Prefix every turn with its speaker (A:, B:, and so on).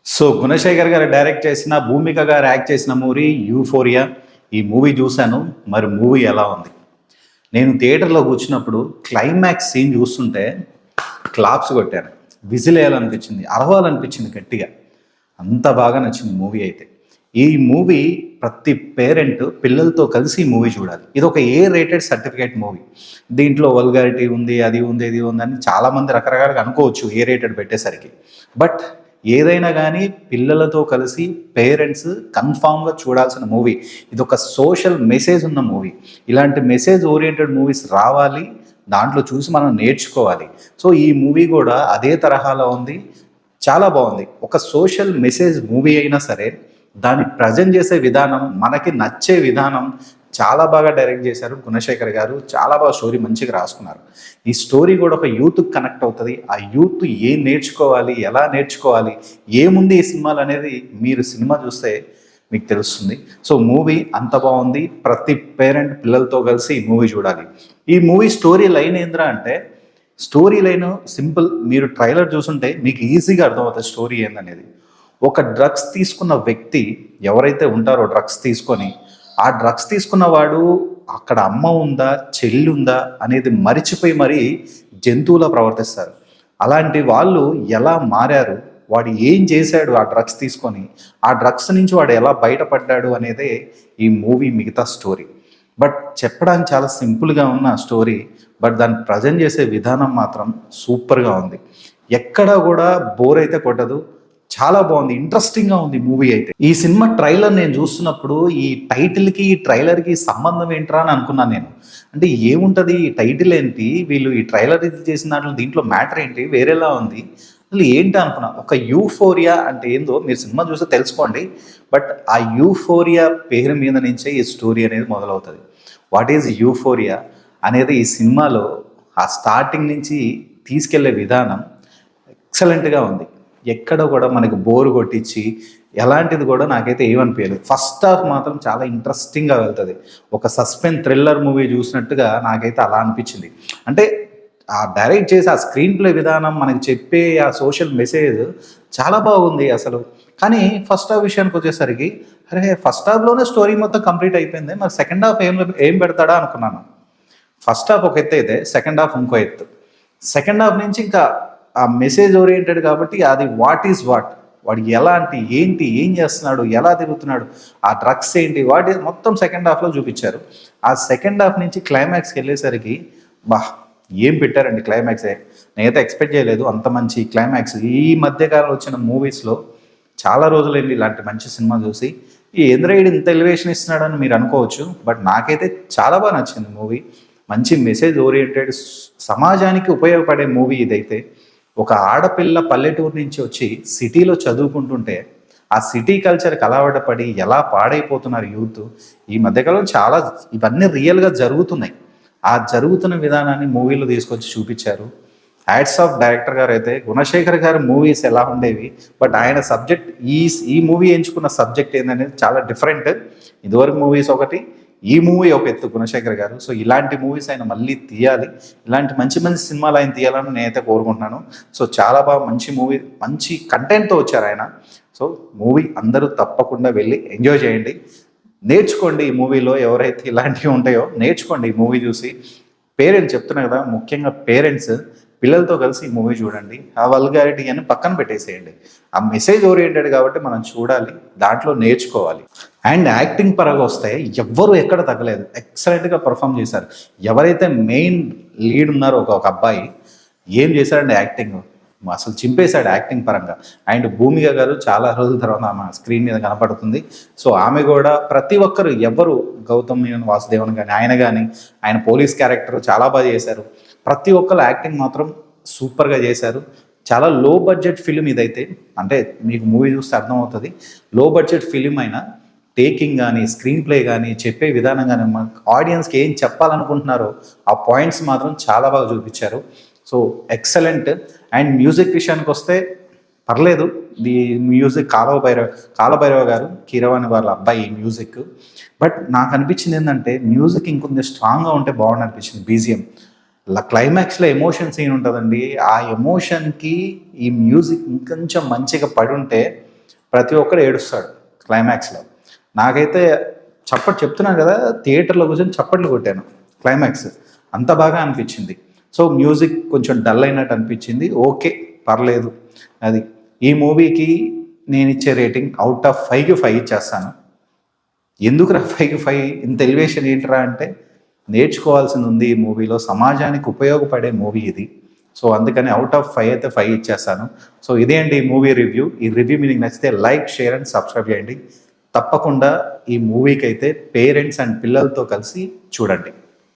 A: So 'Gunasekhar' గారు direct చేసిన, 'భూమిక' గారు యాక్ట్ చేసిన మూవీ 'యూఫోరియా'. ఈ మూవీ చూశాను. మరి మూవీ ఎలా ఉంది? నేను థియేటర్‌లో కూర్చున్నప్పుడు క్లైమాక్స్ సీన్ చూస్తుంటే క్లాప్స్ కొట్టాను. విజిల్ ఎయాలనిపించింది. అరవాలనిపించింది గట్టిగా. అంత బాగా నచ్చింది మూవీ అయితే. ఈ మూవీ ప్రతి పేరెంట్ పిల్లలతో కలిసి ఈ మూవీ చూడాలి. ఇదొక ఏ రేటెడ్ సర్టిఫికేట్ మూవీ. దీంట్లో వల్గారిటీ ఉంది, అది ఉంది, ఇది ఉంది అని చాలామంది రకరకాలుగా అనుకోవచ్చు ఏ రేటెడ్ పెట్టేసరికి. బట్ ఏదైనా కానీ పిల్లలతో కలిసి పేరెంట్స్ కన్ఫామ్గా చూడాల్సిన మూవీ. ఇదొక సోషల్ మెసేజ్ ఉన్న మూవీ. ఇలాంటి మెసేజ్ ఓరియంటెడ్ మూవీస్ రావాలి, దాంట్లో చూసి మనం నేర్చుకోవాలి. సో ఈ మూవీ కూడా అదే తరహాలో ఉంది. చాలా బాగుంది. ఒక సోషల్ మెసేజ్ మూవీ అయినా సరే దాన్ని ప్రజెంట్ చేసే విధానం, మనకి నచ్చే విధానం చాలా బాగా డైరెక్ట్ చేశారు 'గుణశేఖర్' గారు. చాలా బాగా స్టోరీ మంచిగా రాసుకున్నారు. ఈ స్టోరీ కూడా ఒక యూత్కి కనెక్ట్ అవుతుంది. ఆ యూత్ ఏం నేర్చుకోవాలి, ఎలా నేర్చుకోవాలి, ఏముంది ఈ సినిమాలు అనేది మీరు సినిమా చూస్తే మీకు తెలుస్తుంది. సో మూవీ అంత బాగుంది. ప్రతి పేరెంట్ పిల్లలతో కలిసి ఈ మూవీ చూడాలి. ఈ మూవీ స్టోరీ లైన్ ఏంద్రా అంటే, స్టోరీ లైన్ సింపుల్. మీరు ట్రైలర్ చూసుంటే మీకు ఈజీగా అర్థమవుతుంది స్టోరీ ఏందనేది. ఒక డ్రగ్స్ తీసుకున్న వ్యక్తి ఎవరైతే ఉంటారో డ్రగ్స్ తీసుకొని, ఆ డ్రగ్స్ తీసుకున్న వాడు అక్కడ అమ్మ ఉందా, చెల్లి ఉందా అనేది మరిచిపోయి మరీ జంతువులా ప్రవర్తిస్తారు. అలాంటి వాళ్ళు ఎలా మారారు, వాడు ఏం చేశాడు ఆ డ్రగ్స్ తీసుకొని, ఆ డ్రగ్స్ నుంచి వాడు ఎలా బయటపడ్డాడు అనేదే ఈ మూవీ మిగతా స్టోరీ. బట్ చెప్పడానికి చాలా సింపుల్గా ఉన్న స్టోరీ, బట్ దాన్ని ప్రజెంట్ చేసే విధానం మాత్రం సూపర్గా ఉంది. ఎక్కడా కూడా బోర్ అయితే కొట్టదు. చాలా బాగుంది. ఇంట్రెస్టింగ్గా ఉంది మూవీ అయితే. ఈ సినిమా ట్రైలర్ నేను చూస్తున్నప్పుడు ఈ టైటిల్కి ఈ ట్రైలర్కి సంబంధం ఏంట్రా అని అనుకున్నాను నేను. అంటే ఏముంటుంది, ఈ టైటిల్ ఏంటి, వీళ్ళు ఈ ట్రైలర్ ఇది చేసిన దాంట్లో దీంట్లో మ్యాటర్ ఏంటి, వేరేలా ఉంది, అసలు ఏంటి అనుకున్నా. ఒక యూఫోరియా అంటే ఏందో మీరు సినిమా చూస్తే తెలుసుకోండి. బట్ ఆ యూఫోరియా పేరు మీద నుంచే ఈ స్టోరీ అనేది మొదలవుతుంది. వాట్ ఈజ్ యూఫోరియా అనేది ఈ సినిమాలో ఆ స్టార్టింగ్ నుంచి తీసుకెళ్లే విధానం ఎక్సలెంట్గా ఉంది. ఎక్కడ కూడా మనకి బోరు కొట్టించి ఎలాంటిది కూడా నాకైతే ఏమనిపించలేదు. ఫస్ట్ హాఫ్ మాత్రం చాలా ఇంట్రెస్టింగ్గా వెళ్తుంది. ఒక సస్పెన్స్ థ్రిల్లర్ మూవీ చూసినట్టుగా నాకైతే అలా అనిపించింది. అంటే ఆ డైరెక్ట్ చేసి ఆ స్క్రీన్ ప్లే విధానం, మనకి చెప్పే ఆ సోషల్ మెసేజ్ చాలా బాగుంది అసలు. కానీ ఫస్ట్ హాఫ్ విషయానికి వచ్చేసరికి, అరే ఫస్ట్ హాఫ్లోనే స్టోరీ మొత్తం కంప్లీట్ అయిపోయింది, మరి సెకండ్ హాఫ్ ఏం పెడతాడా అనుకున్నాను. ఫస్ట్ హాఫ్ ఒక ఎత్తు అయితే సెకండ్ హాఫ్ ఇంకో ఎత్తు. సెకండ్ హాఫ్ నుంచి ఇంకా ఆ మెసేజ్ ఓరియంటెడ్ కాబట్టి అది వాట్ ఈజ్ వాట్, వాడు ఎలాంటి ఏంటి, ఏం చేస్తున్నాడు, ఎలా తిరుగుతున్నాడు, ఆ డ్రగ్స్ ఏంటి, మొత్తం సెకండ్ హాఫ్లో చూపించారు. ఆ సెకండ్ హాఫ్ నుంచి క్లైమాక్స్కి వెళ్ళేసరికి బా ఏం పెట్టారండి క్లైమాక్సే. నేనైతే ఎక్స్పెక్ట్ చేయలేదు అంత మంచి క్లైమాక్స్. ఈ మధ్యకాలంలో వచ్చిన మూవీస్లో చాలా రోజులైంది ఇలాంటి మంచి సినిమా చూసి. ఈ ఇంద్రయుడు ఇంత ఎలివేషన్ ఇస్తున్నాడని మీరు అనుకోవచ్చు, బట్ నాకైతే చాలా బాగా నచ్చింది మూవీ. మంచి మెసేజ్ ఓరియంటెడ్, సమాజానికి ఉపయోగపడే మూవీ ఇదైతే. ఒక ఆడపిల్ల పల్లెటూరు నుంచి వచ్చి సిటీలో చదువుకుంటుంటే ఆ సిటీ కల్చర్కి అలవాటు పడి ఎలా పాడైపోతున్నారు యూత్. ఈ మధ్యకాలంలో చాలా ఇవన్నీ రియల్గా జరుగుతున్నాయి. ఆ జరుగుతున్న విధానాన్ని మూవీలో తీసుకొచ్చి చూపించారు. హ్యాట్స్ ఆఫ్ డైరెక్టర్ గారు అయితే. 'గుణశేఖర్' గారి మూవీస్ ఎలా ఉండేవి, బట్ ఆయన సబ్జెక్ట్ ఈ మూవీ ఎంచుకున్న సబ్జెక్ట్ ఏందనేది చాలా డిఫరెంట్. ఇదివరకు మూవీస్ ఒకటి, ఈ మూవీ ఒక ఎత్తు 'గుణశేఖర్' గారు. సో ఇలాంటి మూవీస్ ఆయన మళ్ళీ తీయాలి, ఇలాంటి మంచి మంచి సినిమాలు ఆయన తీయాలని నేనైతే కోరుకుంటున్నాను. సో చాలా బాగా మంచి మూవీ, మంచి కంటెంట్తో వచ్చారు ఆయన. సో మూవీ అందరూ తప్పకుండా వెళ్ళి ఎంజాయ్ చేయండి, నేర్చుకోండి. ఈ మూవీలో ఎవరైతే ఇలాంటివి ఉంటాయో నేర్చుకోండి ఈ మూవీ చూసి. పేరెంట్స్ చెప్తున్నా కదా, ముఖ్యంగా పేరెంట్స్ పిల్లలతో కలిసి ఈ మూవీ చూడండి. ఆ వల్గారిటీ అని పక్కన పెట్టేసేయండి. ఆ మెసేజ్ ఓరియంటెడ్ కాబట్టి మనం చూడాలి, దాంట్లో నేర్చుకోవాలి. అండ్ యాక్టింగ్ పరంగా వస్తే ఎవ్వరు ఎక్కడ తగ్గలేదు, ఎక్సలెంట్గా పర్ఫామ్ చేశారు. ఎవరైతే మెయిన్ లీడ్ ఉన్నారో ఒక అబ్బాయి ఏం చేశాడండి యాక్టింగ్, అసలు చింపేశాడు యాక్టింగ్ పరంగా. అండ్ 'భూమిక' గారు చాలా రోజుల తర్వాత ఆమె స్క్రీన్ మీద కనపడుతుంది. సో ఆమె కూడా ప్రతి ఒక్కరు, ఎవరు గౌతమ్ మీనన్ వాసుదేవన్ కానీ, ఆయన కానీ, ఆయన పోలీస్ క్యారెక్టర్ చాలా బాగా చేశారు. ప్రతి ఒక్కరు యాక్టింగ్ మాత్రం సూపర్గా చేశారు. చాలా లో బడ్జెట్ ఫిలిం ఇదైతే. అంటే మీకు మూవీ చూస్తే అర్థమవుతుంది. లో బడ్జెట్ ఫిలిం అయినా టేకింగ్ కానీ, స్క్రీన్ ప్లే కానీ, చెప్పే విధానం కానీ, ఆడియన్స్కి ఏం చెప్పాలనుకుంటున్నారో ఆ పాయింట్స్ మాత్రం చాలా బాగా చూపించారు. So excellent. అండ్ మ్యూజిక్ విషయానికి వస్తే పర్లేదు. ఈ మ్యూజిక్ కాలభైరవ గారు, కీరవాణి వాళ్ళ అబ్బాయి మ్యూజిక్. బట్ నాకు అనిపించింది ఏంటంటే మ్యూజిక్ ఇంకొంచెం స్ట్రాంగ్గా ఉంటే బాగుంది అనిపించింది. బీజిఎం క్లైమాక్స్లో ఎమోషన్ సీన్ ఉంటుందండి, ఆ ఎమోషన్కి ఈ మ్యూజిక్ ఇంకొంచెం మంచిగా పడి ఉంటే ప్రతి ఒక్కడు ఏడుస్తాడు క్లైమాక్స్లో. నాకైతే చెప్తున్నాను కదా, థియేటర్లో కూర్చొని చప్పట్లు కొట్టాను క్లైమాక్స్, అంత బాగా అనిపించింది. సో మ్యూజిక్ కొంచెం డల్ అయినట్టు అనిపించింది, ఓకే పర్లేదు. అది ఈ మూవీకి నేను ఇచ్చే రేటింగ్ అవుట్ ఆఫ్ 5కి 5 ఇచ్చేస్తాను. ఎందుకురా 5కి 5 ఇంత ఎలివేషన్ ఏంట్రా అంటే, నేర్చుకోవాల్సింది ఉంది ఈ మూవీలో, సమాజానికి ఉపయోగపడే మూవీ ఇది. సో అందుకని అవుట్ ఆఫ్ 5 అయితే 5 ఇచ్చేస్తాను. సో ఇదే అండి ఈ మూవీ రివ్యూ. ఈ రివ్యూ మీకు నచ్చితే లైక్, షేర్ అండ్ సబ్స్క్రైబ్ చేయండి. తప్పకుండా ఈ మూవీకి అయితే పేరెంట్స్ అండ్ పిల్లలతో కలిసి చూడండి.